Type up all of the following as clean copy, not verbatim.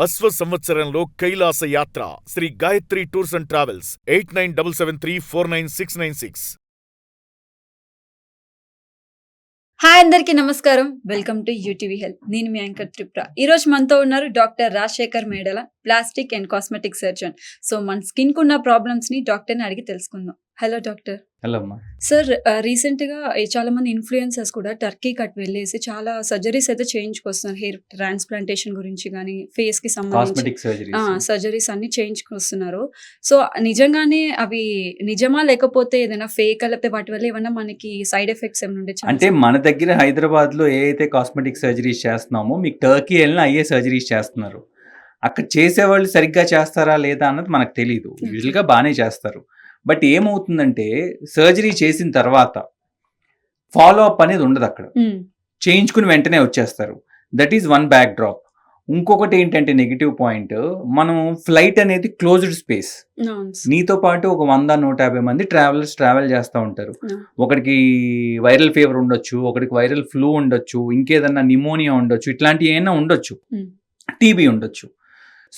అశ్వ సంవత్సరంలో కైలాస యాత్ర Sri Gayatri tours and travels 8977349696. Hi అందరికీ నమస్కారం. Welcome to UTV health. నేను మీ యాంకర్ త్రిపుర. ఈరోజు మనతో ఉన్నారు డాక్టర్ రాజశేఖర్ మేడల, plastic and cosmetic surgeon. So మన స్కిన్ కున్న ప్రాబ్లమ్స్ ని డాక్టర్ని అడిగి తెలుసుకుందాం. Hello doctor. హలో అమ్మా. సార్, రీసెంట్గా చాలా మంది ఇన్ఫ్లుయెన్సర్స్ కూడా టర్కీ కట్ వెళ్ళేసి చాలా సర్జరీస్ అయితే చేయించుకొస్తున్నారు. హెయిర్ ట్రాన్స్ప్లాంటేషన్ గురించి కానీ, ఫేస్ కి సంబంధించి సర్జరీస్ అన్ని చేయించుకొస్తున్నారు. సో నిజంగానే అవి నిజమా లేకపోతే ఏదైనా ఫేక్ లేకపోతే వాటి వల్ల ఏమైనా మనకి సైడ్ ఎఫెక్ట్స్ ఏమైనా ఉండే? అంటే మన దగ్గర హైదరాబాద్ లో ఏ అయితే కాస్మెటిక్ సర్జరీస్ చేస్తున్నామో మీకు టర్కీ వెళ్ళిన అయ్యే సర్జరీస్ చేస్తున్నారు. అక్కడ చేసేవాళ్ళు సరిగ్గా చేస్తారా లేదా అన్నది మనకు తెలియదు. యూజువల్గా బాగానే చేస్తారు. బట్ ఏమవుతుందంటే సర్జరీ చేసిన తర్వాత ఫాలో అప్ అనేది ఉండదు. అక్కడ చేయించుకుని వెంటనే వచ్చేస్తారు. That is one back drop. ఇంకొకటి ఏంటంటే నెగిటివ్ పాయింట్, మనం ఫ్లైట్ అనేది క్లోజ్డ్ స్పేస్. నీతో పాటు ఒక 100-150 మంది ట్రావెల్ చేస్తూ ఉంటారు. ఒకడికి వైరల్ ఫీవర్ ఉండొచ్చు, ఒకడికి వైరల్ ఫ్లూ ఉండొచ్చు, ఇంకేదన్నా నిమోనియా ఉండొచ్చు, ఇట్లాంటివి ఏమైనా ఉండొచ్చు, టీబీ ఉండొచ్చు.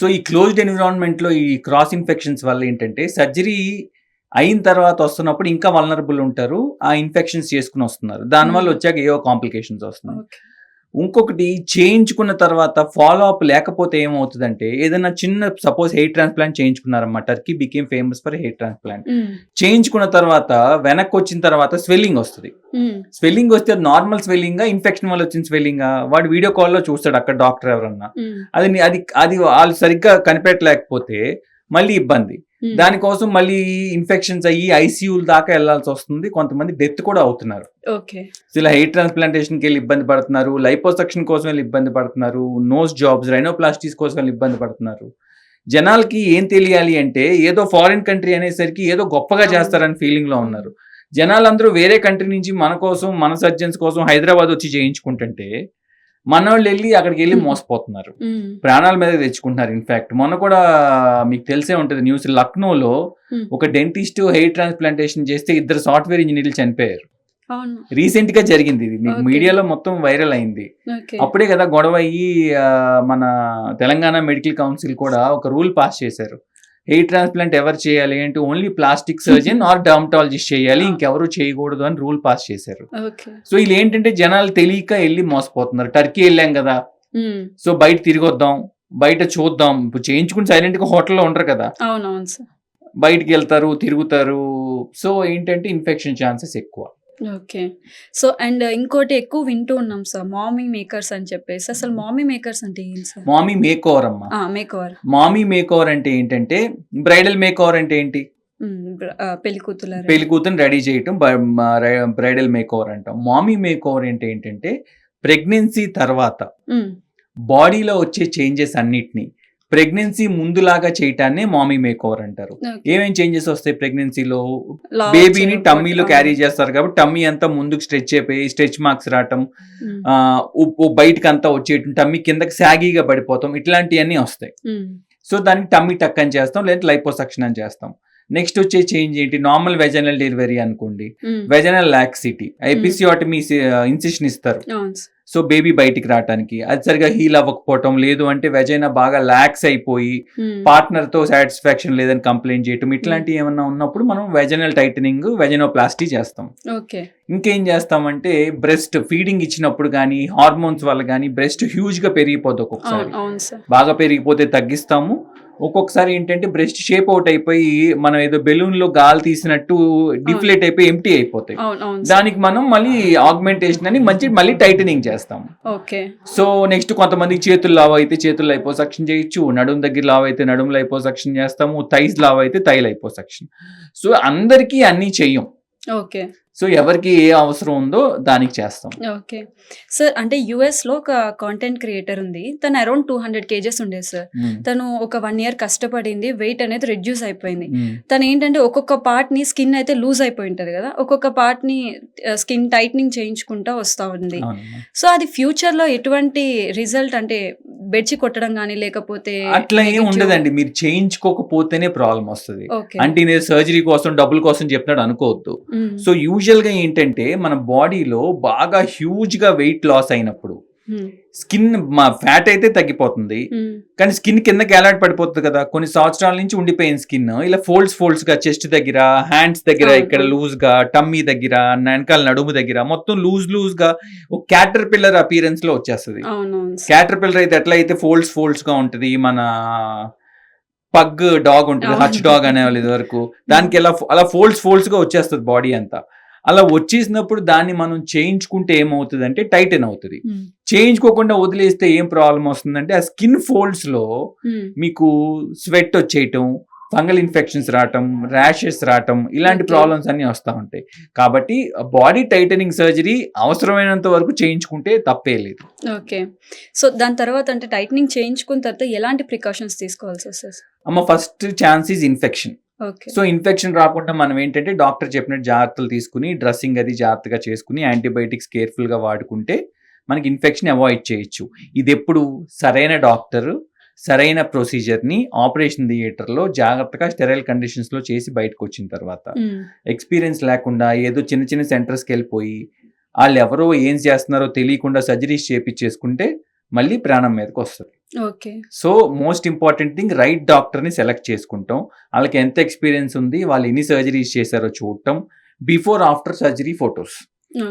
సో ఈ క్లోజ్డ్ ఎన్విరాన్మెంట్లో ఈ క్రాస్ ఇన్ఫెక్షన్స్ వల్ల ఏంటంటే సర్జరీ అయిన తర్వాత వస్తున్నప్పుడు ఇంకా వల్నరబుల్ ఉంటారు, ఆ ఇన్ఫెక్షన్స్ చేసుకుని వస్తున్నారు. దానివల్ల వచ్చాక ఏవో కాంప్లికేషన్స్ వస్తున్నాయి. ఇంకొకటి చేయించుకున్న తర్వాత ఫాలో అప్ లేకపోతే ఏమవుతుందంటే, ఏదైనా చిన్న సపోజ్ హెయిర్ ట్రాన్స్ప్లాంట్ చేయించుకున్నారమ్మా, Turkey became famous for hair transplant. చేయించుకున్న తర్వాత వెనక్కి వచ్చిన తర్వాత స్వెల్లింగ్ వస్తుంది. స్వెల్లింగ్ వస్తే నార్మల్ స్వెల్లింగ్, ఇన్ఫెక్షన్ వల్ల వచ్చిన స్వెల్లింగ్, వాడు వీడియో కాల్లో చూస్తాడు అక్కడ డాక్టర్ ఎవరన్నా. అది వాళ్ళు సరిగ్గా కనిపెట్టలేకపోతే మళ్ళీ ఇబ్బంది. దానికోసం మళ్ళీ ఇన్ఫెక్షన్స్ అయ్యి ఐసీయూల దాకా వెళ్లాల్సి వస్తుంది. కొంతమంది డెత్ కూడా అవుతున్నారు. ఇలా హెయిర్ ట్రాన్స్ప్లాంటేషన్కి వెళ్ళి ఇబ్బంది పడుతున్నారు, లైపోసక్షన్ కోసం వెళ్ళి ఇబ్బంది పడుతున్నారు, నోస్ జాబ్స్, రైనోప్లాస్టీస్ కోసం వెళ్ళి ఇబ్బంది పడుతున్నారు. జనాలకి ఏం తెలియాలి అంటే, ఏదో ఫారిన్ కంట్రీ అనేసరికి ఏదో గొప్పగా చేస్తారని ఫీలింగ్ లో ఉన్నారు. జనాలందరూ వేరే కంట్రీ నుంచి మన కోసం, మన సర్జన్స్ కోసం హైదరాబాద్ వచ్చి చేయించుకుంటుంటే మనోళ్ళు వెళ్ళి అక్కడికి వెళ్ళి మోసపోతున్నారు, ప్రాణాల మీద తెచ్చుకుంటున్నారు. ఇన్ఫాక్ట్ మొన్న కూడా మీకు తెలిసే ఉంటుంది న్యూస్, లక్నోలో ఒక డెంటిస్ట్ హెయిర్ ట్రాన్స్ప్లాంటేషన్ చేస్తే 2 సాఫ్ట్వేర్ ఇంజనీర్లు చనిపోయారు. రీసెంట్ గా జరిగింది ఇది, మీకు మీడియాలో మొత్తం వైరల్ అయింది. అప్పుడే కదా గొడవ అయ్యి మన తెలంగాణ మెడికల్ కౌన్సిల్ కూడా ఒక రూల్ పాస్ చేశారు. హెయిర్ ట్రాన్స్ప్లాంట్ ఎవరు చేయాలి అంటే only plastic surgeon or dermatologist చేయాలి, ఇంకెవరు చేయకూడదు అని రూల్ పాస్ చేశారు. సో వీళ్ళు ఏంటంటే జనాలు తెలియక వెళ్ళి మోసపోతున్నారు. టర్కీ వెళ్ళాం కదా, సో బయట తిరిగొద్దాం, బయట చూద్దాం. ఇప్పుడు చేయించుకుని సైలెంట్ గా హోటల్లో ఉండరు కదా, బయటికి వెళ్తారు, తిరుగుతారు. సో ఏంటంటే ఇన్ఫెక్షన్ ఛాన్సెస్ ఎక్కువ. ఓకే. సో అండ్ ఇంకోటి ఎక్కువ వింటూ ఉన్నాం సార్, మామీ మేకర్స్ అని చెప్పేసి. అసలు మామీ మేకర్స్ అంటే ఏంటి సార్? మామీ మేక్ ఓవర్ అమ్మా. మేక్-ఓవర్. మామీ మేక్ ఓవర్ అంటే ఏంటంటే, బ్రైడల్ మేక్ ఓవర్ అంటే ఏంటి, పెళ్లి కూతురు రెడీ చేయటం బ్రైడల్ మేక్ ఓవర్ అంటాం. మామీ మేక్ ఓవర్ అంటే ఏంటంటే, ప్రెగ్నెన్సీ తర్వాత బాడీలో వచ్చే చేంజెస్ అన్నిటినీ ప్రెగ్నెన్సీ ముందులాగా చేయటాన్ని మామీ మేక్ ఓవర్ అంటారు. ఏమేం చేంజెస్ వస్తాయి ప్రెగ్నెన్సీలో? బేబీని టమ్మీలో క్యారీ చేస్తారు కాబట్టి టమ్మీ అంతా ముందుకు స్ట్రెచ్ అయిపోయి స్ట్రెచ్ మార్క్స్ రావటం, బయటకు అంతా వచ్చేయటం, టమ్మీ కిందకి సాగీగా పడిపోతాం, ఇట్లాంటివన్నీ వస్తాయి. సో దానికి టమ్మీ టక్ అని చేస్తాం, లేదా లైపోసక్షన్ అని చేస్తాం. నెక్స్ట్ వచ్చే చేంజ్ ఏంటి, నార్మల్ వెజనల్ డెలివరీ అనుకోండి, వెజనల్ లాక్సిటీ, ఎపిసియోటమీ ఇన్సిషన్ ఇస్తారు. సో బేబీ బయటికి రావడానికి అది సరిగా హీల్ అవ్వకపోవటం, లేదు అంటే వెజైనా బాగా లాక్స్ అయిపోయి పార్ట్నర్ తో సాటిస్ఫాక్షన్ లేదని కంప్లైంట్ చేయటం, ఇట్లాంటివి ఏమన్నా ఉన్నప్పుడు మనం వెజనల్ టైటనింగ్, వెజనోప్లాస్టీ చేస్తాం. ఇంకేం చేస్తామంటే, బ్రెస్ట్ ఫీడింగ్ ఇచ్చినప్పుడు కానీ హార్మోన్స్ వల్ల కానీ బ్రెస్ట్ హ్యూజ్ గా పెరిగిపోతుంది. ఒక్కొక్కసారి బాగా పెరిగిపోతే తగ్గిస్తాము. ఒక్కొక్కసారి ఏంటంటే బ్రెస్ట్ షేప్ అవుట్ అయిపోయి మనం ఏదో బెలూన్ లో గాలి తీసినట్టు డిఫ్లేట్ అయిపోయి ఎంప్టీ అయిపోతాయి. దానికి మనం మళ్ళీ ఆగ్మెంటేషన్ అని మళ్ళీ టైటనింగ్ చేస్తాం. సో నెక్స్ట్ కొంతమంది చేతులు లావ్ అయితే చేతులు లైపోసక్షన్ చేయొచ్చు, నడుము దగ్గర లావ్ అయితే నడుము లైపోసక్షన్ చేస్తాము, థైస్ లావ్ అయితే థై లైపోసక్షన్. సో అందరికీ అన్ని చెయ్యం. సో ఎవరికి ఏ అవసరం ఉందో దానికి చేస్తాం. Okay sir. అంటే యుఎస్ లో ఒక కాంటెంట్ క్రియేటర్ ఉంది, తను అరౌండ్ 200 kgs ఉండేది సార్. తను ఒక 1 year కష్టపడింది, వెయిట్ అనేది రిడ్యూస్ అయిపోయింది. తను ఏంటంటే ఒక్కొక్క పార్ట్ ని, స్కిన్ అయితే లూజ్ అయిపోయి ఉంటది కదా, ఒక్కొక్క పార్ట్ ని స్కిన్ టైట్నింగ్ చేయించుకుంటా వస్తా ఉంది. సో అది ఫ్యూచర్ లో ఎటువంటి రిజల్ట్, అంటే బెడ్చి కొట్టడం కానీ లేకపోతే అట్లా ఏం ఉండదండి. మీరు చేయించుకోకపోతేనే ప్రాబ్లం వస్తుంది. అంటే నేను సర్జరీ కోసం డబ్బుల కోసం చెప్పినట్టు అనుకోవద్దు. సో యూజువల్ గా ఏంటంటే మన బాడీలో బాగా హ్యూజ్ గా వెయిట్ లాస్ అయినప్పుడు స్కిన్ మా ఫ్యాట్ అయితే తగ్గిపోతుంది, కానీ స్కిన్ కిందకి ఎలాంటి పడిపోతుంది కదా, కొన్ని సంవత్సరాల నుంచి ఉండిపోయిన స్కిన్ ఇలా ఫోల్డ్స్ గా చెస్ట్ దగ్గర, హ్యాండ్స్ దగ్గర, ఇక్కడ లూజ్ గా, టమ్మీ దగ్గర, వెనకాల నడుము దగ్గర మొత్తం లూజ్ గా ఒక క్యాటర్ పిల్లర్ అపీరెన్స్ లో వచ్చేస్తుంది. క్యాటర్ పిల్లర్ అయితే ఎట్లా అయితే ఫోల్డ్స్ గా ఉంటది, మన పగ్ డాగ్ ఉంటుంది, హచ్ డాగ్ అనేవాళ్ళు ఇది వరకు, దానికి అలా ఫోల్డ్స్ గా వచ్చేస్తుంది బాడీ అంతా. అలా వచ్చేసినప్పుడు దాన్ని మనం చేయించుకుంటే ఏమవుతుంది అంటే టైటన్ అవుతుంది. చేయించుకోకుండా వదిలేస్తే ఏం ప్రాబ్లం వస్తుందంటే ఆ స్కిన్ ఫోల్డ్స్ లో మీకు స్వెట్ వచ్చేయటం, ఫంగల్ ఇన్ఫెక్షన్స్ రావటం, ర్యాషెస్ రావటం, ఇలాంటి ప్రాబ్లమ్స్ అన్ని వస్తూ ఉంటాయి. కాబట్టి బాడీ టైటనింగ్ సర్జరీ అవసరమైనంత వరకు చేయించుకుంటే తప్పే లేదు. ఓకే. సో దాని తర్వాత అంటే టైటనింగ్ చేయించుకున్న తర్వాత ఎలాంటి ప్రికాషన్స్ తీసుకోవాల్సి వస్తుంది? First chance is infection. So infection రాకుండా మనం ఏంటంటే డాక్టర్ చెప్పినట్టు జాగ్రత్తలు తీసుకుని, డ్రెస్సింగ్ అది జాగ్రత్తగా చేసుకుని, యాంటీబయాటిక్స్ కేర్ఫుల్ గా వాడుకుంటే మనకి ఇన్ఫెక్షన్ అవాయిడ్ చేయొచ్చు. ఇది ఎప్పుడు సరైన డాక్టర్ సరైన ప్రొసీజర్ని ఆపరేషన్ థియేటర్లో జాగ్రత్తగా స్టెరైల్ కండిషన్స్లో చేసి బయటకు వచ్చిన తర్వాత, ఎక్స్పీరియన్స్ లేకుండా ఏదో చిన్న సెంటర్స్కి వెళ్ళిపోయి వాళ్ళు ఎవరో ఏం చేస్తున్నారో తెలియకుండా సర్జరీస్ చేపించేసుకుంటే మళ్ళీ ప్రాణం మీదకి వస్తుంది. So most important thing right డాక్టర్ని సెలెక్ట్ చేసుకుంటాం, వాళ్ళకి ఎంత ఎక్స్పీరియన్స్ ఉంది, వాళ్ళు ఎన్ని సర్జరీస్ చేశారో చూడటం, బిఫోర్ ఆఫ్టర్ సర్జరీ ఫొటోస్.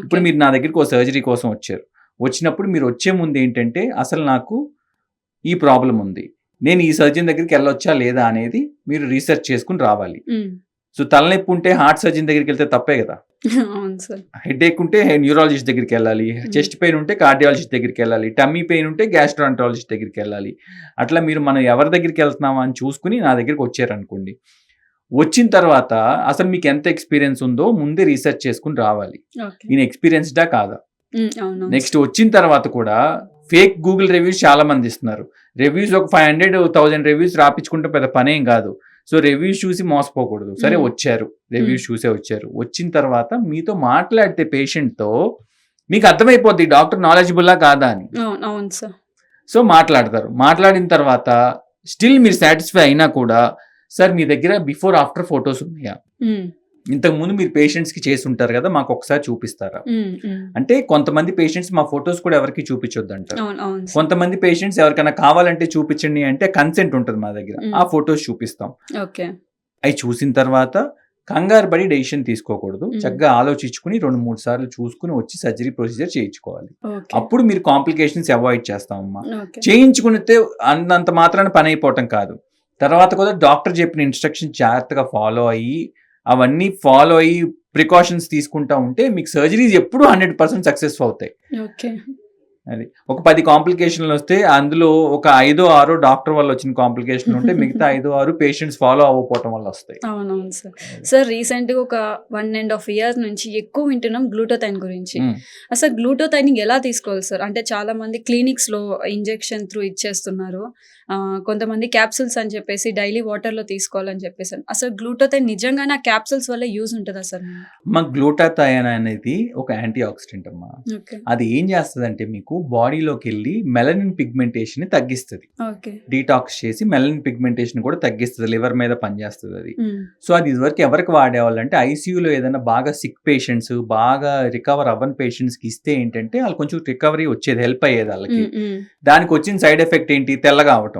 ఇప్పుడు మీరు నా దగ్గరికి ఒక సర్జరీ కోసం వచ్చారు, వచ్చినప్పుడు మీరు వచ్చే ముందు ఏంటంటే అసలు నాకు ఈ ప్రాబ్లం ఉంది, నేను ఈ సర్జన్ దగ్గరికి వెళ్ళొచ్చా లేదా అనేది మీరు రీసెర్చ్ చేసుకుని రావాలి. సో తలనొప్పి ఉంటే హార్ట్ సర్జన్ దగ్గరికి వెళ్తే తప్పే కదా, హెడేక్ ఉంటే న్యూరాలజిస్ట్ దగ్గరికి వెళ్ళాలి, చెస్ట్ పెయిన్ ఉంటే కార్డియాలజిస్ట్ దగ్గరికి వెళ్ళాలి, టమ్మీ పెయిన్ ఉంటే గ్యాస్ట్రాంటాలజిస్ట్ దగ్గరికి వెళ్ళాలి. అట్లా మీరు మనం ఎవరి దగ్గరికి వెళ్తున్నామా అని చూసుకుని నా దగ్గరికి వచ్చారనుకోండి, వచ్చిన తర్వాత అసలు మీకు ఎంత ఎక్స్పీరియన్స్ ఉందో ముందే రీసెర్చ్ చేసుకుని రావాలి, నేను ఎక్స్పీరియన్స్డా కాదా. నెక్స్ట్ వచ్చిన తర్వాత కూడా ఫేక్ గూగుల్ రివ్యూస్ చాలా మంది ఇస్తున్నారు. రివ్యూస్ ఒక 500-1000 రివ్యూస్ రాపించుకుంటే పెద్ద పనేం కాదు. సో రివ్యూస్ చూసి మోసపోకూడదు. సరే వచ్చారు, రివ్యూస్ చూసే వచ్చారు, వచ్చిన తర్వాత మీతో మాట్లాడితే పేషెంట్తో మీకు అర్థమైపోద్ది డాక్టర్ నాలెడ్జబుల్లా కాదా అని. సో మాట్లాడతారు, మాట్లాడిన తర్వాత స్టిల్ మీరు సాటిస్ఫై అయినా కూడా సార్ మీ దగ్గర బిఫోర్ ఆఫ్టర్ ఫొటోస్ ఉన్నాయా, ఇంతకు ముందు మీరు పేషెంట్స్ కి చేసి ఉంటారు కదా, మాకు ఒకసారి చూపిస్తారా అంటే కొంతమంది పేషెంట్స్ మా ఫొటోస్ కూడా ఎవరికి చూపించొద్దు అంటారు. కొంతమంది పేషెంట్స్ ఎవరికైనా కావాలంటే చూపించండి అంటే కన్సెంట్ ఉంటుంది మా దగ్గర, ఆ ఫొటోస్ చూపిస్తాం. అవి చూసిన తర్వాత కంగారు పడి డెసిషన్ తీసుకోకూడదు, చక్కగా ఆలోచించుకుని 2-3 సార్లు చూసుకుని వచ్చి సర్జరీ ప్రొసీజర్ చేయించుకోవాలి. అప్పుడు మీరు కాంప్లికేషన్స్ అవాయిడ్ చేస్తామమ్మా. చేయించుకునితే అంత మాత్రాన పని అయిపోవటం కాదు, తర్వాత కూడా డాక్టర్ చెప్పిన ఇన్స్ట్రక్షన్ జాగ్రత్తగా ఫాలో అయ్యి అవన్నీ ఫాలో అయ్యి ప్రికాషన్స్ తీసుకుంటా ఉంటే మీకు సర్జరీస్ ఎప్పుడు 100% సక్సెస్ అవుతాయి. అది ఒక 10 కాంప్లికేషన్లు వస్తే అందులో ఒక 5-6 డాక్టర్ వల్ల వచ్చిన కాంప్లికేషన్ ఉంటే మిగతా 5-6 పేషెంట్స్ ఫాలో అవ్వకపోవటం వల్ల వస్తాయి. అవునవును సార్. సార్ రీసెంట్గా ఒక 1.5 years నుంచి ఎక్కువ వింటున్నాం గ్లూటోథైన్ గురించి. అసలు గ్లూటోథైనింగ్ ఎలా తీసుకోవాలి సార్? అంటే చాలా మంది క్లినిక్స్లో ఇంజెక్షన్ త్రూ ఇచ్చేస్తున్నారు, కొంతమంది క్యాప్సూల్స్ అని చెప్పేసి డైలీ వాటర్లో తీసుకోవాలని చెప్పేసి. అసలు గ్లూటోథైన్ నిజంగానే ఆ క్యాప్సూల్స్ వల్ల యూజ్ ఉంటుందా సార్? మా గ్లూటాథైన్ అనేది ఒక యాంటీ ఆక్సిడెంట్ అమ్మా. అది ఏం చేస్తుంది అంటే మీకు బాడీలోకి వెళ్ళి మెలనిన్ పిగ్మెంటేషన్ తగ్గిస్తుంది, డీటాక్స్ చేసి మెలనిన్ పిగ్మెంటేషన్ కూడా తగ్గిస్తుంది, లివర్ మీద పనిచేస్తుంది అది. సో అది ఇదివరకు ఎవరికి వాడేవాళ్ళంటే ఐసీయూలో ఏదైనా బాగా సిక్ పేషెంట్స్, బాగా రికవర్ అవ్వని పేషెంట్స్కి ఇస్తే ఏంటంటే వాళ్ళు కొంచెం రికవరీ వచ్చేది, హెల్ప్ అయ్యేది వాళ్ళకి. దానికి వచ్చిన సైడ్ ఎఫెక్ట్ ఏంటి? తెల్లగా అవటం.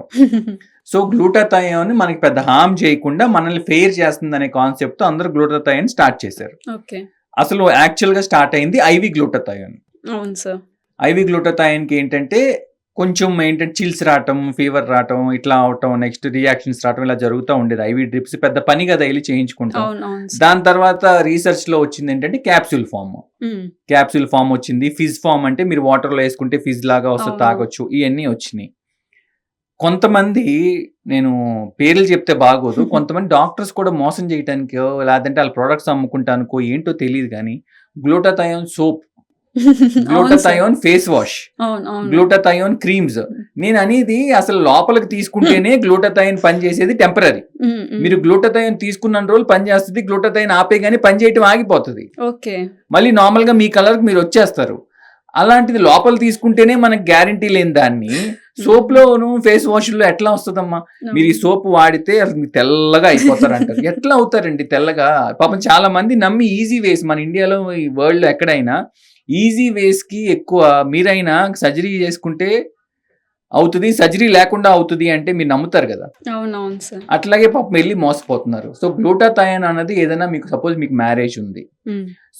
సో గ్లూటాథైన్ మనకి పెద్ద హార్మ్ చేయకుండా మనల్ని ఫెయిర్ చేస్తుంది అనే కాన్సెప్ట్ తో అందరూ గ్లూటాథైన్ స్టార్ట్ చేశారు. అసలు యాక్చువల్ గా స్టార్ట్ అయింది ఐవి గ్లూటాథైన్. ఐవి గ్లూటాథైన్ కి ఏంటంటే కొంచెం ఏంటంటే చిల్స్ రావటం, ఫీవర్ రావటం, ఇట్లా అవటం, నెక్స్ట్ రియాక్షన్స్ రావటం, ఇలా జరుగుతూ ఉండేది. ఐవి డ్రిప్స్ పెద్ద పని కదా వెళ్ళి చేయించుకుంటాం. దాని తర్వాత రీసెర్చ్ లో వచ్చింది ఏంటంటే క్యాప్సూల్ ఫామ్ వచ్చింది. ఫిజ్ ఫామ్ అంటే మీరు వాటర్ లో వేసుకుంటే ఫిజ్ లాగా వస్తే తాగొచ్చు, ఇవన్నీ వచ్చినాయి. కొంతమంది, నేను పేర్లు చెప్తే బాగోదు, కొంతమంది డాక్టర్స్ కూడా మోసం చేయడానికో లేదంటే వాళ్ళ ప్రొడక్ట్స్ అమ్ముకుంటానికో ఏంటో తెలియదు కానీ గ్లూటాథైన్ సోప్, గ్లూటాథైన్ ఫేస్ వాష్, గ్లూటాథైన్ క్రీమ్స్, నేను అనేది అసలు లోపలికి తీసుకుంటేనే గ్లూటాథైన్ పనిచేసేది టెంపరీ. మీరు గ్లూటాథైన్ తీసుకున్న రోజులు పనిచేస్తుంది, గ్లూటాథైన్ ఆపే గానీ పని చేయటం ఆగిపోతుంది, మళ్ళీ నార్మల్ గా మీ కలర్ మీరు వచ్చేస్తారు. అలాంటిది లోపల తీసుకుంటేనే మనకు గ్యారంటీ లేని దాన్ని సోప్ లోను ఫేస్ వాష్ లో ఎట్లా వస్తుందమ్మా? మీరు ఈ సోప్ వాడితే అసలు తెల్లగా అయిపోతారంటారు. ఎట్లా అవుతారండి తెల్లగా? పాపం చాలా మంది నమ్మి ఈజీ వేస్, మన ఇండియాలో ఈ వరల్డ్ లో ఎక్కడైనా ఈజీ వేస్కి ఎక్కువ మీరైనా సర్జరీ చేసుకుంటే అవుతుంది, సర్జరీ లేకుండా అవుతుంది అంటే మీరు నమ్ముతారు కదా. అవునవును సార్. అట్లాగే పాపం వెళ్ళి మోసపోతున్నారు. సో గ్లూటాథయోన్ అన్నది ఏదైనా మీకు సపోజ్ మీకు మ్యారేజ్ ఉంది,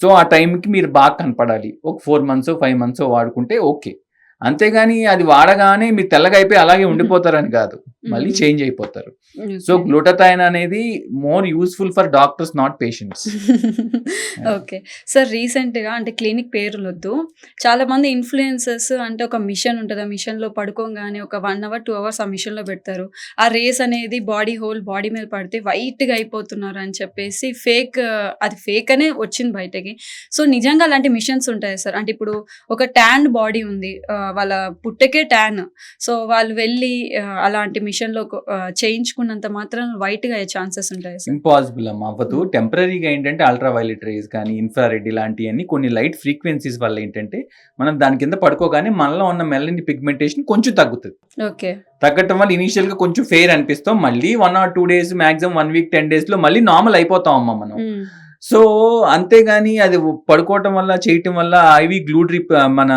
సో ఆ టైంకి మీరు బాగా కనపడాలి, ఒక 4 months 5 months వాడుకుంటే ఓకే. అంతేగాని అది వాడగానే మీరు తెల్లగా అయిపోయి అలాగే ఉండిపోతారని కాదు, మళ్ళీ చేంజ్ అయిపోతారు. సో గ్లూటాథయోన్ అనేది more useful for doctors, not patients. Okay sir. రీసెంట్గా అంటే క్లినిక్ పేర్లు వద్దు, చాలా మంది ఇన్ఫ్లుయెన్సర్స్ అంటే ఒక మిషన్ ఉంటుంది, ఆ మిషన్లో పడుకోగానే ఒక 1 hour 2 hours ఆ మిషన్లో పెడతారు, ఆ రేస్ అనేది బాడీ మీద పడితే వైట్గా అయిపోతున్నారు అని చెప్పేసి అది ఫేక్ అనే వచ్చింది బయటకి. సో నిజంగా అలాంటి మిషన్స్ ఉంటాయి సార్? అంటే ఇప్పుడు ఒక ట్యాన్ బాడీ ఉంది, వాళ్ళ పుట్టకే ట్యాన్, సో వాళ్ళు వెళ్ళి అలాంటి మిషన్లో చేయించుకున్నంత మాత్రం వైట్గా అయ్యే ఛాన్సెస్ ఉంటాయి సార్? ఇంపాసిబుల్ అమ్మ, అవ్వదు. టెంపరీగా ఏంటంటే అల్ట్రావైలెట్ రేస్ కానీ ఇన్ఫ్రారెడ్ ఇలాంటివన్నీ కొన్ని లైట్ ఫ్రీక్వెన్సీస్ వల్ల ఏంటంటే మనం దాని కింద పడుకోగానే మనలో ఉన్న మెలనిన్ పిగ్మెంటేషన్ కొంచెం తగ్గుతుంది. ఓకే. తగ్గటం వల్ల ఇనీషియల్ గా కొంచెం ఫెయిర్ అనిపిస్తాం, మళ్ళీ 1 or 2 days maximum 1 week 10 days లో మళ్ళీ నార్మల్ అయిపోతాం అమ్మ మనం. సో అంతేగాని అది పడుకోవటం వల్ల చేయటం వల్ల మన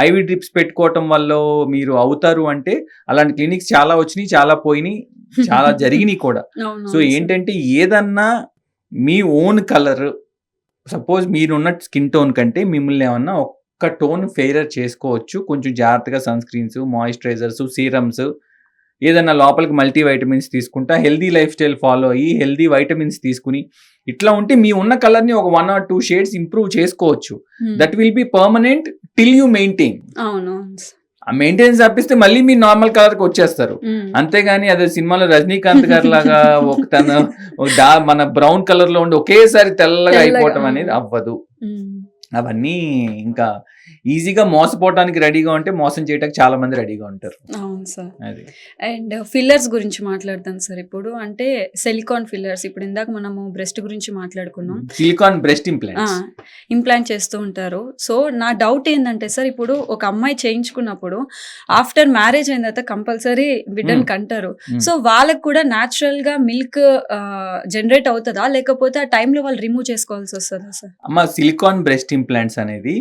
ఐవి డ్రిప్స్ పెట్టుకోవటం వల్ల మీరు అవుతారు అంటే అలాంటి క్లినిక్స్ చాలా వచ్చినాయి, చాలా పోయినాయి, చాలా జరిగినాయి కూడా. సో ఏంటంటే ఏదన్నా మీ ఓన్ కలర్, సపోజ్ మీరున్న స్కిన్ టోన్ కంటే మిమ్మల్ని ఏమన్నా ఒక్క టోన్ ఫెయిరర్ చేసుకోవచ్చు. కొంచెం జాగ్రత్తగా సన్ స్క్రీన్స్, మాయిశ్చరైజర్స్, సీరమ్స్, ఏదన్నా లోపలికి మల్టీ వైటమిన్స్ తీసుకుంటా, హెల్దీ లైఫ్ స్టైల్ ఫాలో అయ్యి హెల్దీ వైటమిన్స్ తీసుకుని ఇట్లా ఉంటే మీ ఉన్న కలర్ని ఒక 1 or 2 shades ఇంప్రూవ్ చేసుకోవచ్చు. That will be permanent till you maintain. ఆ మెయింటెనెన్స్ తప్పిస్తే మళ్ళీ మీరు నార్మల్ కలర్కి వచ్చేస్తారు. అంతేగాని అదే సినిమాలో రజనీకాంత్ గారు లాగా మన బ్రౌన్ కలర్ లో ఉండి ఒకేసారి తెల్లగా అయిపోవటం అనేది అవ్వదు. అవన్నీ ఇంకా ఈజీగా మోసపోవటానికి రెడీగా ఉంటే మోసం చేయడానికి చాలా మంది రెడీగా ఉంటారు. అవును సార్. అండ్ ఫిల్లర్స్ గురించి మాట్లాడతాను సార్. ఇప్పుడు అంటే సిలికాన్ ఫిల్లర్స్, ఇప్పుడు ఇందాక మనము బ్రెస్ట్ గురించి మాట్లాడుకున్నాం, సిలికాన్ బ్రెస్ట్ ఇంప్లాంట్ చేస్తూ ఉంటారు. సో నా డౌట్ ఏంటంటే సార్, ఇప్పుడు ఒక అమ్మాయి చేయించుకున్నప్పుడు ఆఫ్టర్ మ్యారేజ్ అయిన తర్వాత కంపల్సరీ బిడ్డని కంటారు, సో వాళ్ళకు కూడా న్యాచురల్ గా మిల్క్ జనరేట్ అవుతుందా, లేకపోతే ఆ టైంలో వాళ్ళు రిమూవ్ చేసుకోవాల్సి వస్తుందా సార్? అమ్మ, సిలికాన్ బ్రెస్ట్ ఇంప్లాంట్స్ అనేది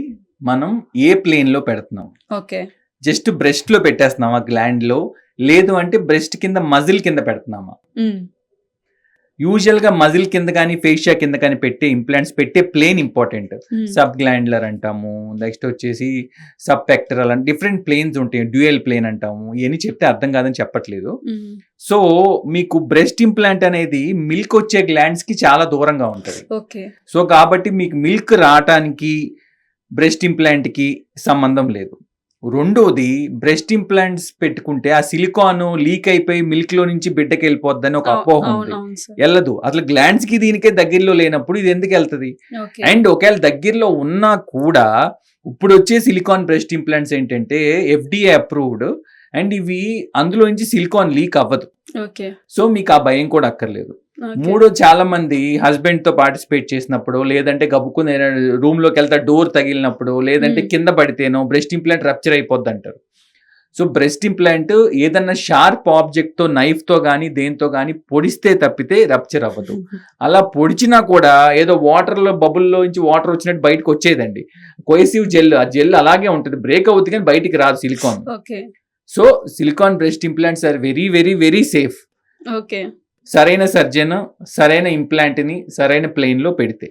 మనం ఏ ప్లేన్ లో పెడుతున్నాం? ఓకే. జస్ట్ బ్రెస్ట్ లో పెట్టేస్తున్నామా గ్లాండ్ లో, లేదు అంటే బ్రెస్ట్ కింద మజిల్ కింద పెడుతున్నామా? యూజువల్ గా మజిల్ కింద కానీ ఫేషియా కింద కానీ పెట్టే ఇంప్లాంట్స్ పెట్టే ప్లేన్ ఇంపార్టెంట్. సబ్ గ్లాండ్లర్ అంటాము, నెక్స్ట్ వచ్చేసి సబ్ పెక్టరల్ అంటే డిఫరెంట్ ప్లేన్స్ ఉంటాయి, డ్యూయల్ ప్లేన్ అంటాము. ఇవన్నీ చెప్తే అర్థం కాదని చెప్పట్లేదు. సో మీకు బ్రెస్ట్ ఇంప్లాంట్ అనేది మిల్క్ వచ్చే గ్లాండ్స్ కి చాలా దూరంగా ఉంటుంది. సో కాబట్టి మీకు మిల్క్ రావటానికి బ్రెస్ట్ ఇంప్లాంట్ కి సంబంధం లేదు. రెండోది, బ్రెస్ట్ ఇంప్లాంట్స్ పెట్టుకుంటే ఆ సిలికాన్ లీక్ అయిపోయి మిల్క్ లో నుంచి బిడ్డకి వెళ్ళిపోద్దని ఒక అపోహ ఉంది. వెళ్ళదు. అసలు గ్లాండ్స్ కి దీనికే దగ్గరలో లేనప్పుడు ఇది ఎందుకు వెళ్తుంది? అండ్ ఒకవేళ దగ్గరలో ఉన్నా కూడా ఇప్పుడు వచ్చే సిలికాన్ బ్రెస్ట్ ఇంప్లాంట్స్ ఏంటంటే FDA అప్రూవ్డ్, అండ్ ఇవి అందులో నుంచి సిలికాన్ లీక్ అవ్వదు. సో మీకు ఆ భయం కూడా అక్కర్లేదు. మూడో, చాలా మంది హస్బెండ్ తో పార్టిసిపేట్ చేసినప్పుడు, లేదంటే గబుక్కుని రూమ్ లోకి వెళ్తా డోర్ తగిలినప్పుడు, లేదంటే కింద పడితేనో బ్రెస్ట్ ఇంప్లాంట్ రప్చర్ అయిపోద్ది అంటారు. సో బ్రెస్ట్ ఇంప్లాంట్ ఏదన్నా షార్ప్ ఆబ్జెక్ట్ తో, నైఫ్ తో గానీ దేంతో గానీ పొడిస్తే తప్పితే రప్చర్ అవ్వదు. అలా పొడిచినా కూడా ఏదో వాటర్ లో బబుల్లో నుంచి వాటర్ వచ్చినట్టు బయటకు వచ్చేదండి. కోహెసివ్ జెల్, ఆ జెల్ అలాగే ఉంటుంది, బ్రేక్ అవుతుంది కానీ బయటికి రాదు silicone. So silicone breast implants are very very very safe. సరైన సర్జన్ సరైన ఇంప్లాంట్ ని సరైన ప్లేన్ లో పెడితే.